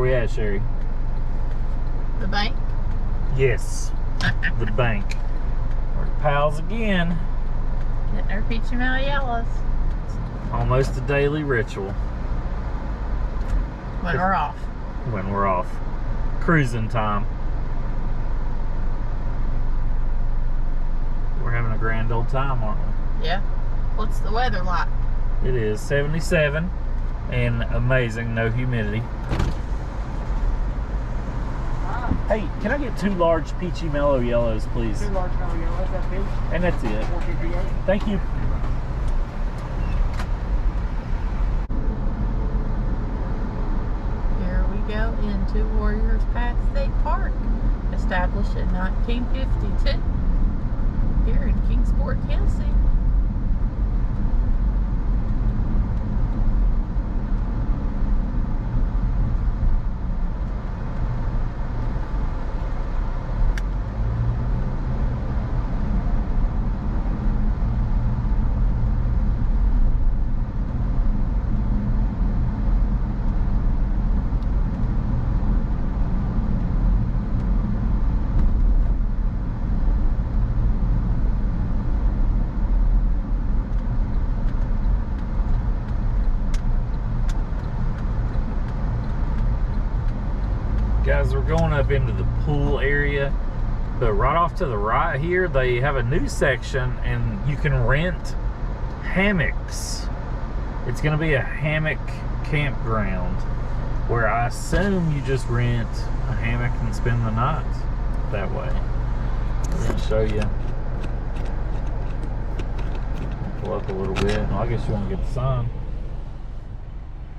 we at, Sherry? The bank? Yes, the bank. We're pals again. Getting our peachy mellow yellows. Almost a daily ritual. When we're off. When we're off. Cruising time. We're having a grand old time, aren't we? Yeah. What's the weather like? It is 77 and amazing, no humidity. Hey, can I get 2 large peachy mellow yellows, please? 2 large mellow yellows, that's big. And that's it. $4.58. Thank you. Here we go into Warriors Path State Park, established in 1952, here in Kingsport, Tennessee. Guys, we're going up into the pool area, but right off to the right here, they have a new section and you can rent hammocks. It's going to be a hammock campground where I assume you just rent a hammock and spend the night that way. I'm going to show you. Pull up a little bit. Well, I guess you want to get the sign.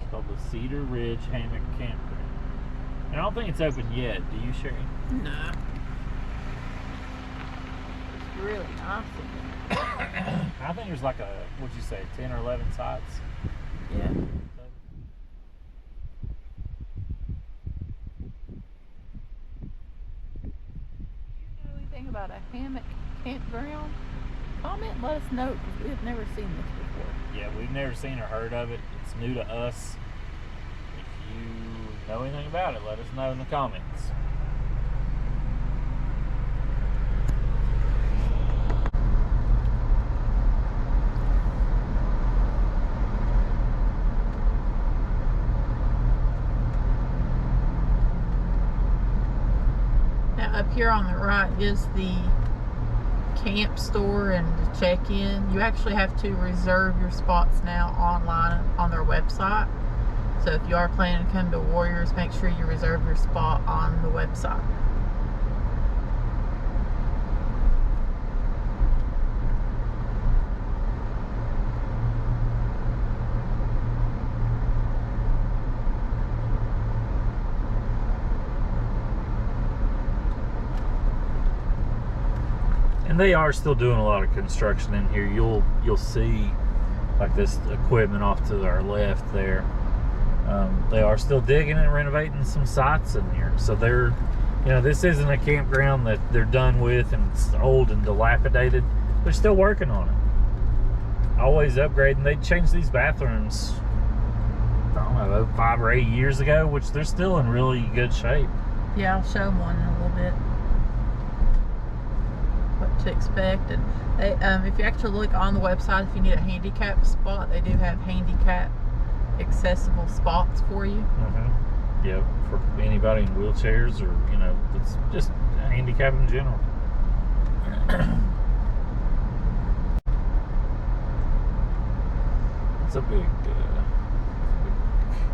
It's called the Cedar Ridge Hammock Campground. And I don't think it's open yet. Do you, Sherry? No. It's really nice in here. I think there's like a, what'd you say, 10 or 11 sites? Yeah. Do you know anything about a hammock campground? Comment and let us know, because we have never seen this before. Yeah, we've never seen or heard of it. It's new to us. If you know anything about it, let us know in the comments. Now up here on the right is the camp store and the check-in. You actually have to reserve your spots now online on their website. So if you are planning to come to Warriors, make sure you reserve your spot on the website. And they are still doing a lot of construction in here. You'll see like this equipment off to our left there. They are still digging and renovating some sites in here. So they're, you know, this isn't a campground that they're done with and it's old and dilapidated. They're still working on it. Always upgrading. They changed these bathrooms, I don't know, 5 or 8 years ago, which they're still in really good shape. Yeah, I'll show them one in a little bit. What to expect. And they, if you actually look on the website, if you need a handicap spot, they do have handicap accessible spots for you. Yeah, for anybody in wheelchairs or, you know, it's just a handicap in general. It's a big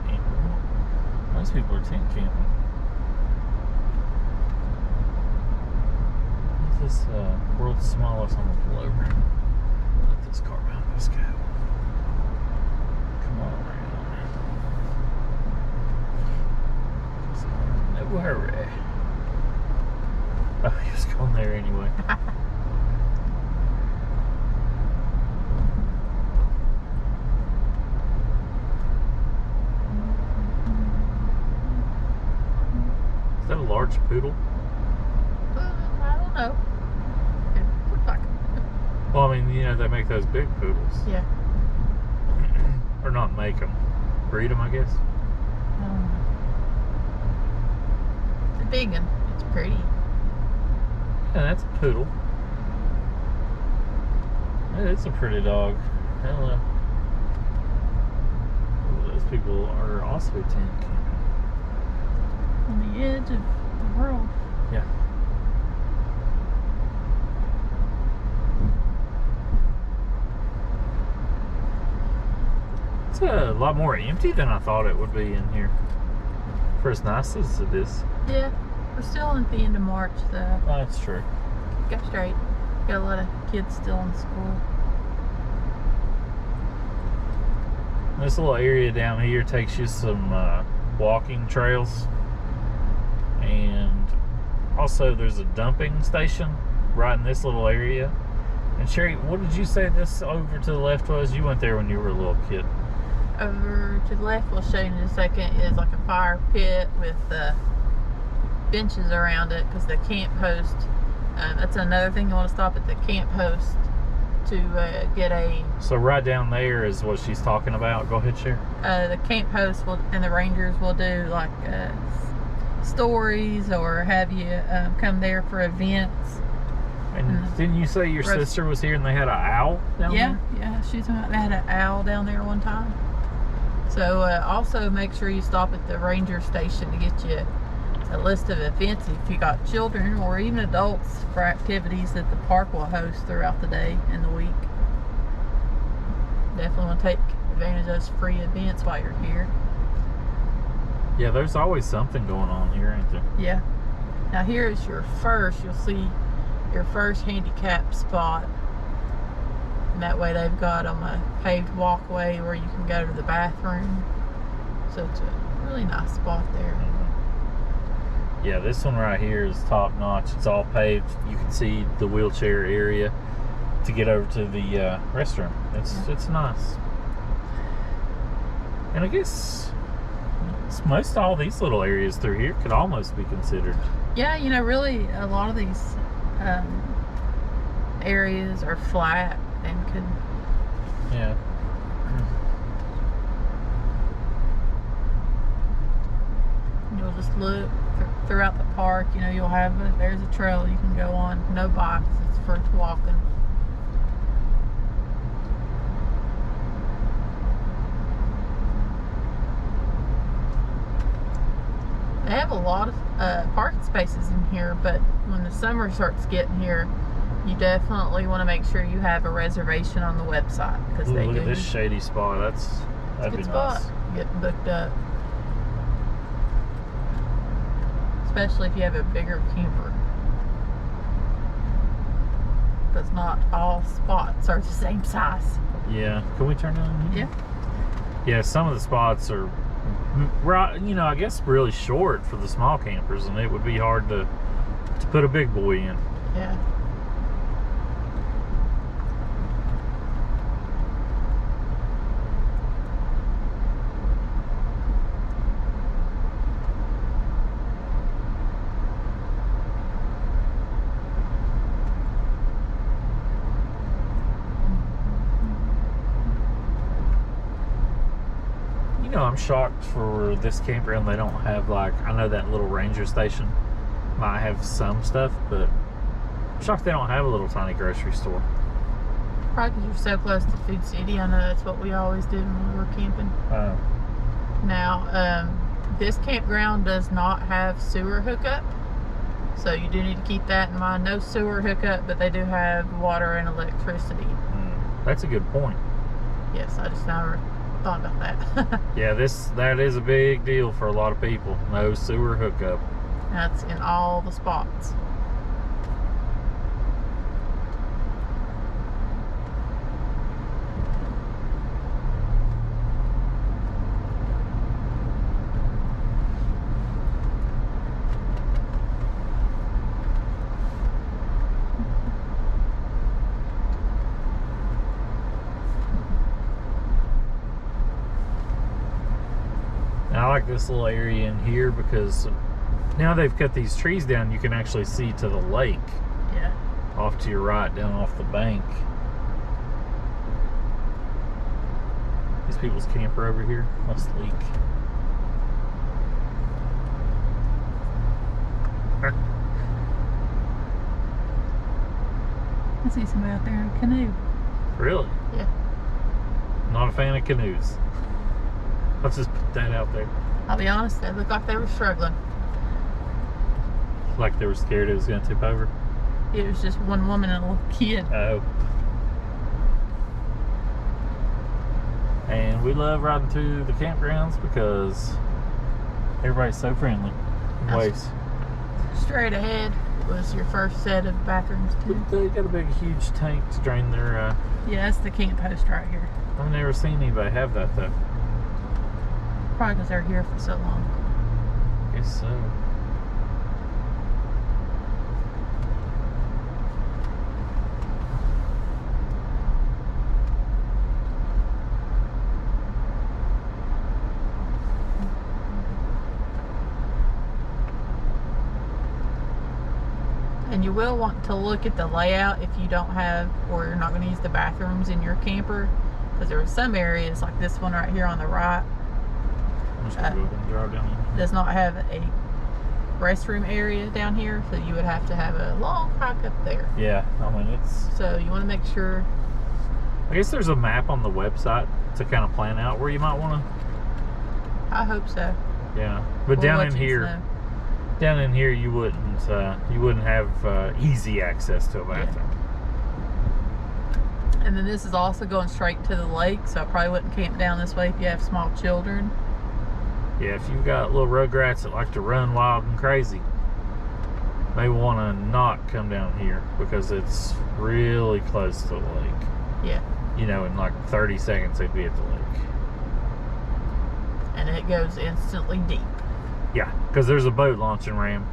camper. Most people are tent camping. What's this world's smallest on the floor? Let this car behind us go. Come on around. No hurry. Oh, he was going there anyway. Is that a large poodle? I don't know. It looks like it. Well, I mean, you know, they make those big poodles. Yeah. Or not make them. Breed them, I guess. big one. It's pretty. Yeah, that's a poodle. Yeah, it's a pretty dog. Hello. Those people are also tent camping. On the edge of the world. Yeah. It's a lot more empty than I thought it would be in here. For as nice as it is. Yeah, we're still at the end of March, though. Oh, that's true. Go straight. Got a lot of kids still in school. This little area down here takes you some walking trails, and also there's a dumping station right in this little area. And Sherry, what did you say this over to the left was? You went there when you were a little kid. Over to the left, we'll show you in a second, is like a fire pit with benches around it, because the camp host, that's another thing you want to stop at the camp host to get a... So right down there is what she's talking about. Go ahead, Sherry. The camp host will, and the rangers will do like stories, or have you come there for events. And didn't you say your sister was here and they had an owl down there? Yeah, she's they had an owl down there one time. So also make sure you stop at the ranger station to get you a list of events if you got children or even adults for activities that the park will host throughout the day and the week. Definitely want to take advantage of those free events while you're here. Yeah, there's always something going on here, ain't there? Yeah. Now here is your first, you'll see your first handicap spot. And that way they've got them a paved walkway where you can go to the bathroom. So it's a really nice spot there. Yeah, this one right here is top notch. It's all paved. You can see the wheelchair area to get over to the restroom. It's nice. And I guess most all these little areas through here could almost be considered. Yeah, you know, really a lot of these areas are flat and could... Yeah. You'll just look throughout the park, you know, you'll have there's a trail you can go on. No bikes, it's for walking. They have a lot of parking spaces in here, but when the summer starts getting here, you definitely want to make sure you have a reservation on the website, because they look do. at this shady spot. That'd be spot. nice. Getting booked up, especially if you have a bigger camper, because not all spots are the same size. Yeah. Can we turn it on here? Yeah. Yeah, some of the spots are, you know, I guess really short for the small campers, and it would be hard to put a big boy in. Yeah. You know, I'm shocked for this campground they don't have, like, I know that little ranger station might have some stuff, but I'm shocked they don't have a little tiny grocery store. Probably because you're so close to Food City. I know that's what we always did when we were camping. Now, this campground does not have sewer hookup, so you do need to keep that in mind. No sewer hookup, but they do have water and electricity. That's a good point. Yes, I just never thought about that. Yeah, that is a big deal for a lot of people. No sewer hookup. That's in all the spots. I like this little area in here because now they've cut these trees down. You can actually see to the lake. Yeah. Off to your right, down off the bank. These people's camper over here must leak. I see somebody out there in a canoe. Really? Yeah. Not a fan of canoes. Let's just put that out there. I'll be honest, they looked like they were struggling. Like they were scared it was going to tip over. It was just one woman and a little kid. Oh. And we love riding through the campgrounds because everybody's so friendly. Waves. Straight ahead was your first set of bathrooms too. They got a big, huge tank to drain their. Yeah, that's the camp host right here. I've never seen anybody have that though. Probably because they're here for so long. I guess so. And you will want to look at the layout if you don't have, or you're not going to use the bathrooms in your camper, because there are some areas like this one right here on the right I'm just gonna go ahead and drive down here. does not have a restroom area down here, so you would have to have a long hike up there. Yeah, I mean it's. So you want to make sure. I guess there's a map on the website to kind of plan out where you might want to. I hope so. Yeah, but We'll down let in you here. know. Down in here, you wouldn't have easy access to a bathroom. And then this is also going straight to the lake, so I probably wouldn't camp down this way if you have small children. Yeah, if you've got little rugrats that like to run wild and crazy, may want to not come down here because it's really close to the lake. Yeah. You know, in like 30 seconds they'd be at the lake. And it goes instantly deep. Yeah, because there's a boat launching ramp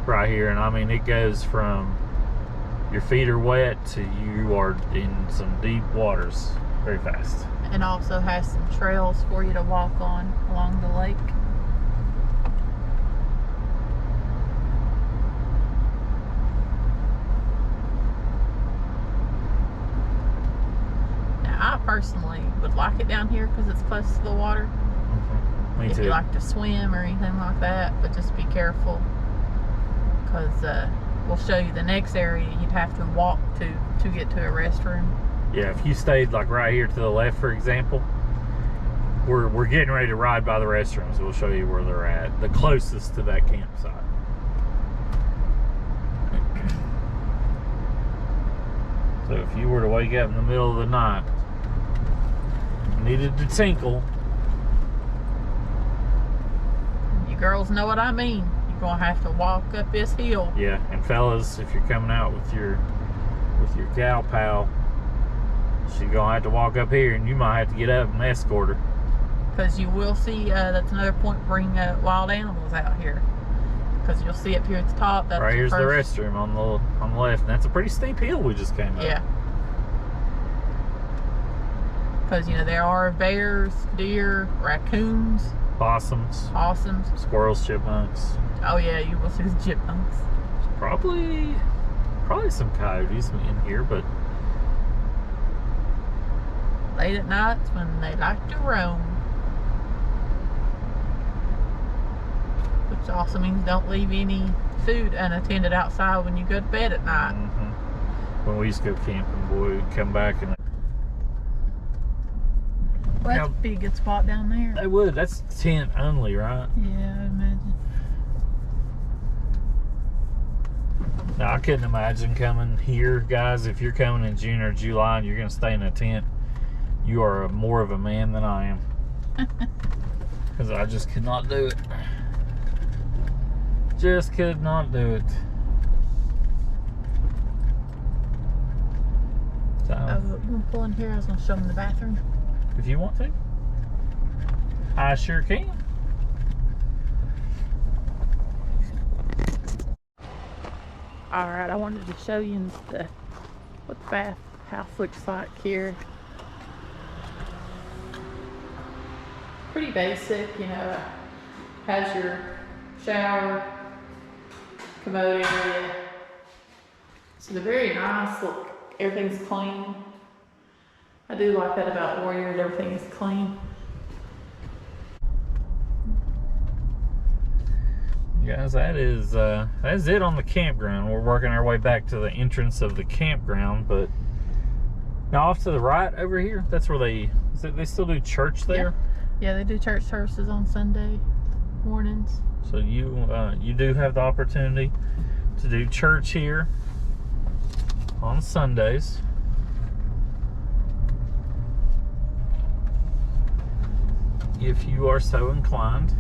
right here, and I mean it goes from your feet are wet to you are in some deep waters very fast. And also has some trails for you to walk on along the lake. Now I personally would like it down here because it's close to the water. Me If too. you like to swim or anything like that, but just be careful because we'll show you the next area you'd have to walk to get to a restroom. Yeah, if you stayed like right here to the left, for example, we're getting ready to ride by the restrooms. We'll show you where they're at, the closest to that campsite. So if you were to wake up in the middle of the night, needed to tinkle. You girls know what I mean. You're gonna have to walk up this hill. Yeah, and fellas, if you're coming out with your gal pal, she's gonna have to walk up here, and you might have to get up and escort her. Because you will see, that's another point, bring wild animals out here. Because you'll see up here at the top. That's Right here's the first. restroom on the left, and that's a pretty steep hill we just came up. Yeah. Because, you know, there are bears, deer, raccoons, Possums, possums. squirrels, chipmunks. Oh yeah, you will see the chipmunks. Probably some coyotes in here, but Late at nights when they like to roam. Which also means don't leave any food unattended outside when you go to bed at night. when we used to go camping, boy, we'd come back and Well, that's a pretty good spot down there. they would. That's tent only, right? Yeah, I imagine. Now, I couldn't imagine coming here, guys. If you're coming in June or July and you're going to stay in a tent, you are more of a man than I am. Because I just could not do it. Just could not do it. So, Oh, you want to pull in here? I was going to show them the bathroom. if you want to, I sure can. Alright, I wanted to show you what the bath house looks like here. Pretty basic, you know. Has your shower, commode area. So they're very nice. Look, everything's clean. I do like that about Warriors, everything is clean. Guys, that is it on the campground. We're working our way back to the entrance of the campground, but now off to the right over here, that's where they still do church there. Yeah, they do church services on Sunday mornings. So you do have the opportunity to do church here on Sundays. If you are so inclined.